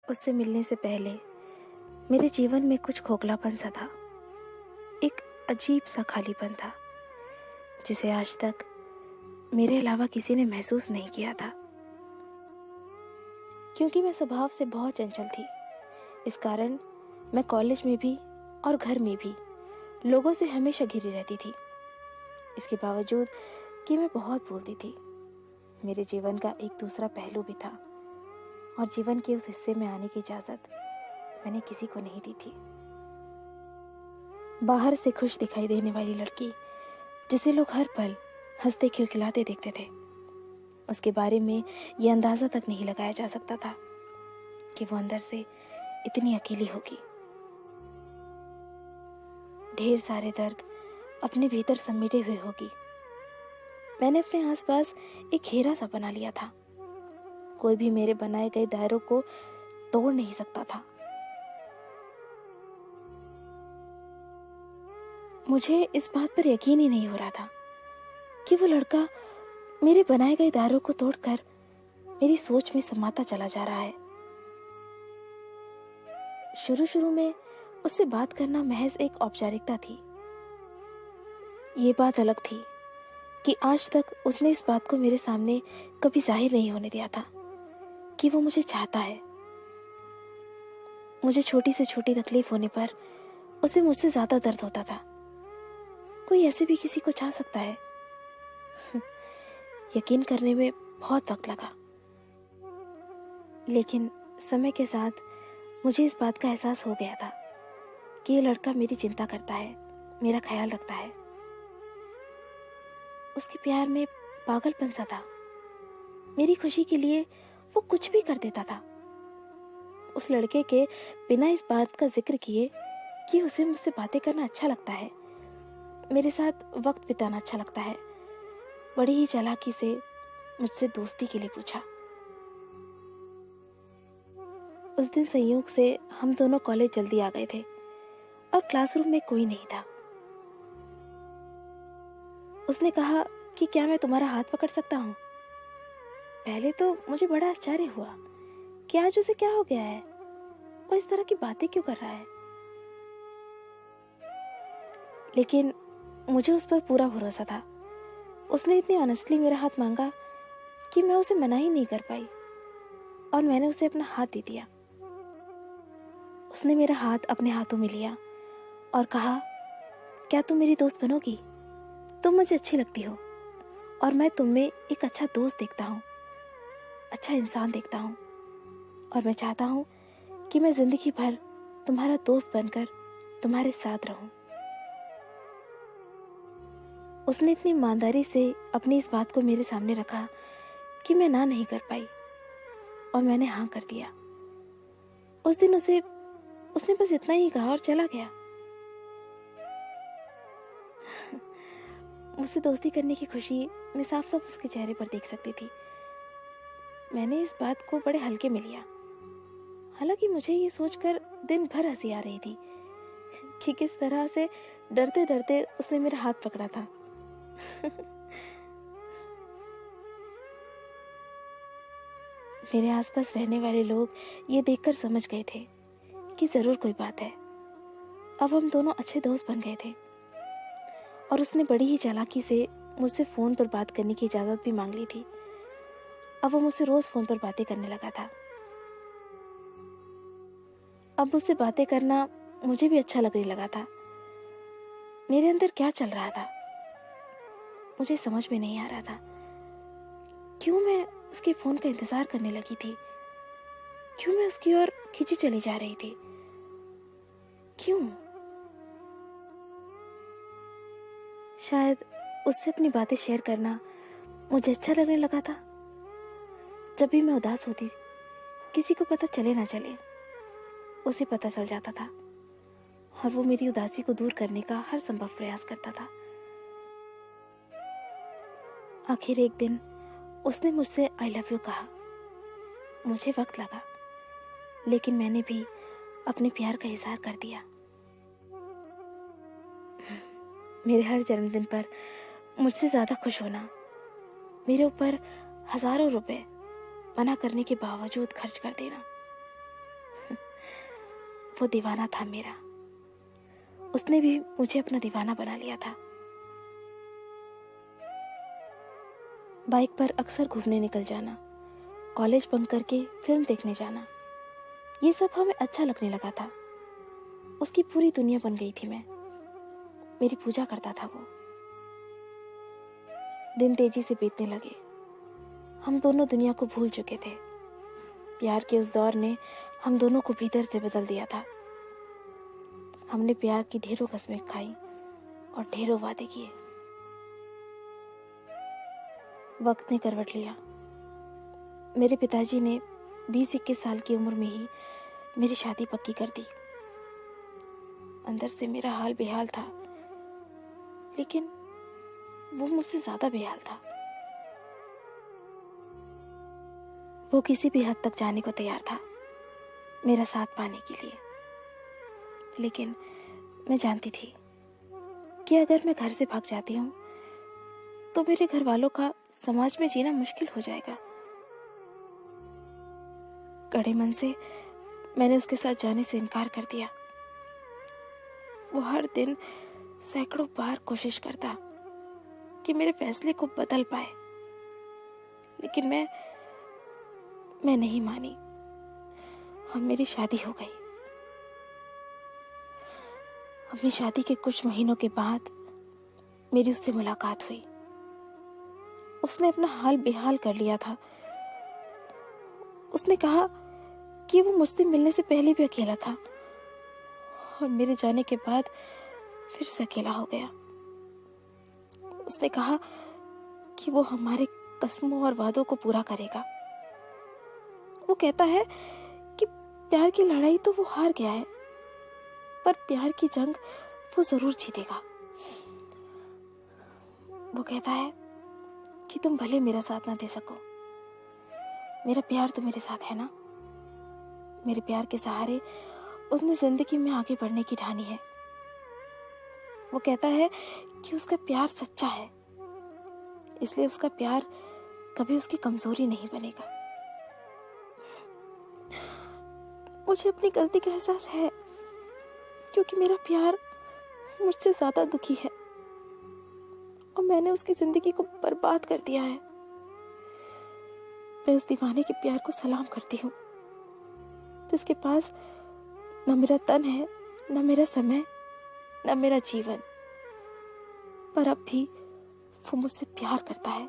उससे मिलने से पहले मेरे जीवन में कुछ खोखलापन सा था, एक अजीब सा खालीपन था जिसे आज तक मेरे अलावा किसी ने महसूस नहीं किया था। क्योंकि मैं स्वभाव से बहुत चंचल थी, इस कारण मैं कॉलेज में भी और घर में भी लोगों से हमेशा घिरी रहती थी। इसके बावजूद कि मैं बहुत बोलती थी, मेरे जीवन का एक दूसरा पहलू भी था और जीवन के उस हिस्से में आने की इजाजत मैंने किसी को नहीं दी थी। बाहर से खुश दिखाई देने वाली लड़की जिसे लोग हर पल हंसते खिलखिलाते देखते थे, उसके बारे में यह अंदाजा तक नहीं लगाया जा सकता था कि वो अंदर से इतनी अकेली होगी। ढेर सारे दर्द अपने भीतर समेटे हुए होगी। मैंने अपने आसपास एक घेरा सा बना लिया था। कोई भी मेरे बनाए गए दायरों को तोड़ नहीं सकता था। मुझे इस बात पर यकीन ही नहीं हो रहा था कि वो लड़का मेरे बनाए गए दायरों को तोड़कर मेरी सोच में समाता चला जा रहा है। शुरू शुरू में उससे बात करना महज एक औपचारिकता थी। ये बात अलग थी कि आज तक उसने इस बात को मेरे सामने कभी जाहिर नहीं होने दिया था कि वो मुझे चाहता है। मुझे छोटी से छोटी तकलीफ होने पर उसे मुझसे ज्यादा दर्द होता था। कोई ऐसे भी किसी को चाह सकता है? यकीन करने में बहुत वक्त लगा, लेकिन समय के साथ मुझे इस बात का एहसास हो गया था कि ये लड़का मेरी चिंता करता है, मेरा ख्याल रखता है। उसके प्यार में पागलपन सा था। मेरी खुशी के लिए वो कुछ भी कर देता था। उस लड़के के बिना इस बात का जिक्र किए कि उसे मुझसे बातें करना अच्छा लगता है, मेरे साथ वक्त बिताना अच्छा लगता है, बड़ी ही चालाकी से मुझसे दोस्ती के लिए पूछा। उस दिन संयोग से हम दोनों कॉलेज जल्दी आ गए थे और क्लासरूम में कोई नहीं था। उसने कहा कि क्या मैं तुम्हारा हाथ पकड़ सकता हूँ? पहले तो मुझे बड़ा आश्चर्य हुआ कि आज उसे क्या हो गया है, वो इस तरह की बातें क्यों कर रहा है। लेकिन मुझे उस पर पूरा भरोसा था। उसने इतनी ऑनेस्टली मेरा हाथ मांगा कि मैं उसे मना ही नहीं कर पाई और मैंने उसे अपना हाथ दे दिया। उसने मेरा हाथ अपने हाथों में लिया और कहा, क्या तुम मेरी दोस्त बनोगी? तुम मुझे अच्छी लगती हो और मैं तुम में एक अच्छा दोस्त देखता हूँ, अच्छा इंसान देखता हूँ और मैं चाहता हूँ कि मैं जिंदगी भर तुम्हारा दोस्त बनकर तुम्हारे साथ रहूं। उसने इतनी ईमानदारी से अपनी इस बात को मेरे सामने रखा कि मैं ना नहीं कर पाई और मैंने हाँ कर दिया। उस दिन उसने बस इतना ही कहा और चला गया। मुझसे दोस्ती करने की खुशी मैं साफ साफ उसके चेहरे पर देख सकती थी। मैंने इस बात को बड़े हल्के में लिया, हालांकि मुझे ये सोचकर दिन भर हंसी आ रही थी कि किस तरह से डरते डरते उसने मेरा हाथ पकड़ा था। मेरे आसपास रहने वाले लोग ये देखकर समझ गए थे कि जरूर कोई बात है। अब हम दोनों अच्छे दोस्त बन गए थे और उसने बड़ी ही चालाकी से मुझसे फोन पर बात करने की इजाजत भी मांग ली थी। अब वो मुझसे रोज फोन पर बातें करने लगा था। अब मुझसे बातें करना मुझे भी अच्छा लगने लगा था। मेरे अंदर क्या चल रहा था मुझे समझ में नहीं आ रहा था। क्यों मैं उसके फोन का इंतजार करने लगी थी? क्यों मैं उसकी ओर खींची चली जा रही थी? क्यों? शायद उससे अपनी बातें शेयर करना मुझे अच्छा लगने लगा था। जब भी मैं उदास होती, किसी को पता चले ना चले, उसे पता चल जाता था और वो मेरी उदासी को दूर करने का हर संभव प्रयास करता था। आखिर एक दिन उसने मुझसे आई लव यू कहा। मुझे वक्त लगा, लेकिन मैंने भी अपने प्यार का इजहार कर दिया। मेरे हर जन्मदिन पर मुझसे ज्यादा खुश होना, मेरे ऊपर हजारों रुपए मना करने के बावजूद खर्च कर देना, वो दीवाना था मेरा। उसने भी मुझे अपना दीवाना बना लिया था। बाइक पर अक्सर घूमने निकल जाना, कॉलेज बंक करके फिल्म देखने जाना, ये सब हमें अच्छा लगने लगा था। उसकी पूरी दुनिया बन गई थी मैं। मेरी पूजा करता था वो। दिन तेजी से बीतने लगे। हम दोनों दुनिया को भूल चुके थे। प्यार के उस दौर ने हम दोनों को भीतर से बदल दिया था। हमने प्यार की ढेरों कस्में खाई और ढेरों वादे किए। वक्त ने करवट लिया। मेरे पिताजी ने 20-21 साल की उम्र में ही मेरी शादी पक्की कर दी। अंदर से मेरा हाल बेहाल था, लेकिन वो मुझसे ज्यादा बेहाल था। वो किसी भी हद तक जाने को तैयार था मेरा साथ पाने के लिए, लेकिन मैं जानती थी कि अगर मैं घर से भाग जाती हूँ तो मेरे घर वालों का समाज में जीना मुश्किल हो जाएगा। कड़े मन से मैंने उसके साथ जाने से इनकार कर दिया। वो हर दिन सैकड़ों बार कोशिश करता कि मेरे फैसले को बदल पाए, लेकिन मैं नहीं मानी और मेरी शादी हो गई। अपनी शादी के कुछ महीनों के बाद मेरी उससे मुलाकात हुई। उसने अपना हाल बेहाल कर लिया था। उसने कहा कि वो मुझसे मिलने से पहले भी अकेला था और मेरे जाने के बाद फिर से अकेला हो गया। उसने कहा कि वो हमारे कस्मों और वादों को पूरा करेगा। वो कहता है कि प्यार की लड़ाई तो वो हार गया है, पर प्यार की जंग वो जरूर जीतेगा। वो कहता है कि तुम भले मेरा साथ ना दे सको, मेरा प्यार तो मेरे साथ है ना। मेरे प्यार के सहारे उसने जिंदगी में आगे बढ़ने की ठानी है। वो कहता है कि उसका प्यार सच्चा है, इसलिए उसका प्यार कभी उसकी कमजोरी नहीं बनेगा। मुझे अपनी गलती का एहसास है, क्योंकि मेरा प्यार मुझसे ज्यादा दुखी है और मैंने उसकी जिंदगी को बर्बाद कर दिया है। मैं उस दीवाने के प्यार को सलाम करती हूँ, जिसके पास न मेरा तन है, न मेरा समय, न मेरा जीवन, पर अब भी वो मुझसे प्यार करता है।